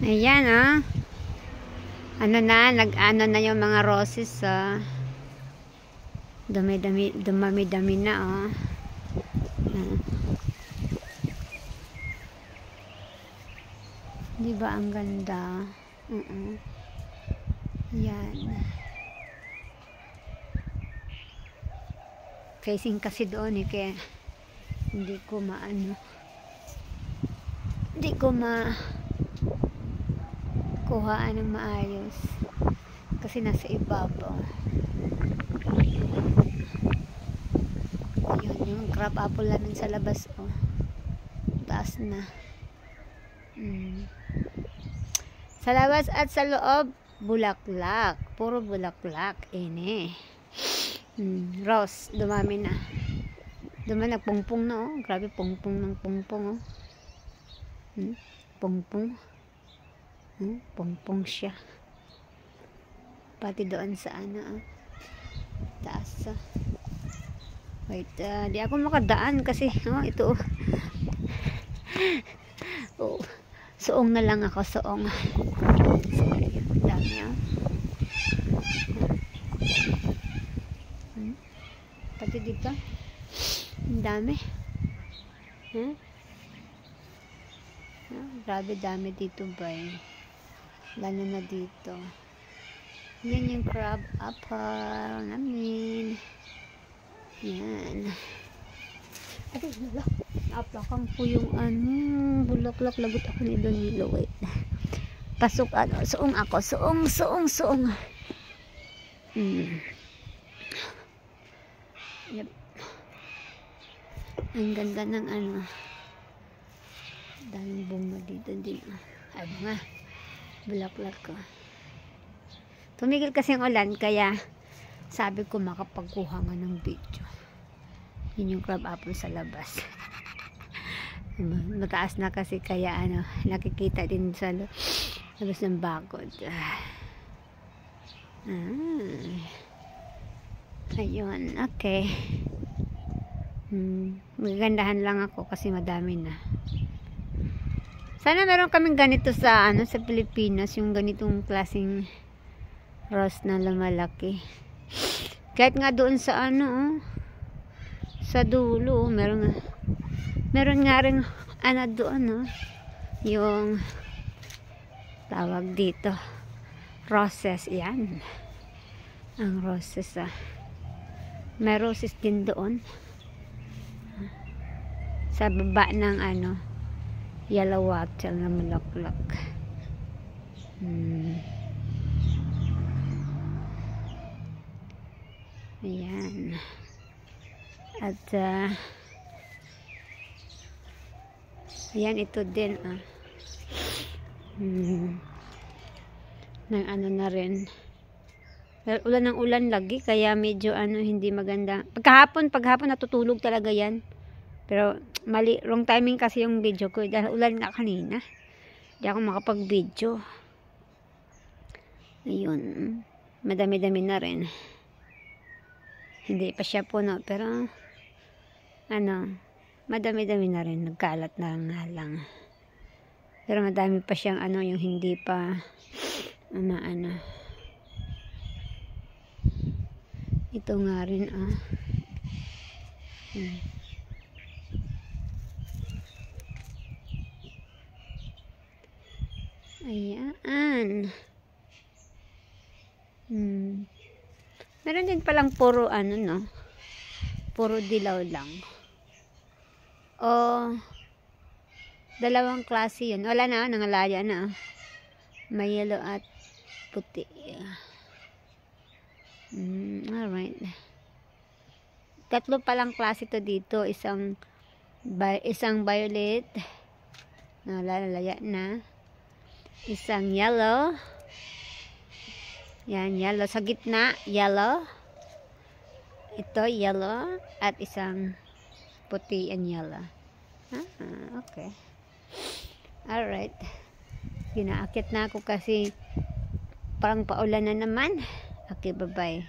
Ayan, oh. Ano na, nag-ano na yung mga roses, oh. Dumami-dami na, oh. Di ba ang ganda? Yan. Facing kasi doon, eh, kaya hindi ko kuhaan ng maayos kasi nasa ibabaw. Ayun, yung crab apple namin sa labas, oh. Taas na. Sa labas at sa loob, bulaklak. Puro bulaklak. Ine. Rose, dumami na. Nagpungpong na, oh. Grabe, pungpong ng pungpong, oh. Pungpong. Pungpong siya. Pati doon sa ano, oh. Taas, oh. Wait, di ako makadaan kasi, oh, ito, oh. Oh. Suong na lang ako, suong. Sorry, dami, oh. Pati dito, ang dami. Grabe dami dito, bay. Lalo na dito. Yan yung crab apple namin. Yan. Ay, naaplakan po yung ano, bulaklak. Lagot ako ni Donilo. Wait. Pasok, ano, suong ako. Suong. Yep. Ang ganda ng ano. Daming bunga dito din. Ay, mga bulaklak ko. Tumigil kasi ang ulan, kaya sabi ko makapagkuha nga ng video. Yun yung crab apple sa labas. Mataas na kasi, kaya ano, nakikita din sa labas ng bakod. Ayun, okay. Magandahan lang ako kasi madami na. Sana meron kaming ganito sa ano, sa Pilipinas, yung ganitong klaseng rose na lumalaki. Kahit nga doon sa ano, oh, sa dulo, meron nga rin ano doon, oh, yung tawag dito, roses. Yan ang roses, ah. May roses din doon sa baba ng ano, yellow wattle na malaklak. Ayan. At ayan, ito din, ah. Nang ano na rin, ulan ng ulan lagi, kaya medyo ano, hindi maganda. Paghapon natutulog talaga yan. Pero mali, wrong timing kasi yung video ko dahil ulan nga kanina. Hindi ako makapag-video. Ayun, madami-dami na rin. Hindi pa siya puno, pero ano, madami-dami na rin, nagkalat na nga lang. Pero madami pa siyang ano, yung hindi pa ano. Ito nga rin, ah. Ayan. Meron din palang puro ano, no? Puro dilaw lang. O, dalawang klase yun. Wala na, nangalaya na. May yellow at puti. Alright. Tatlo palang klase to dito. Isang violet. Nalalaya na. Isang yellow. Yan, yellow. Sa gitna, yellow. Ito, yellow. At isang puti and yellow. Okay. Alright. Ginaakit na ako kasi parang paulan na naman. Okay, bye-bye.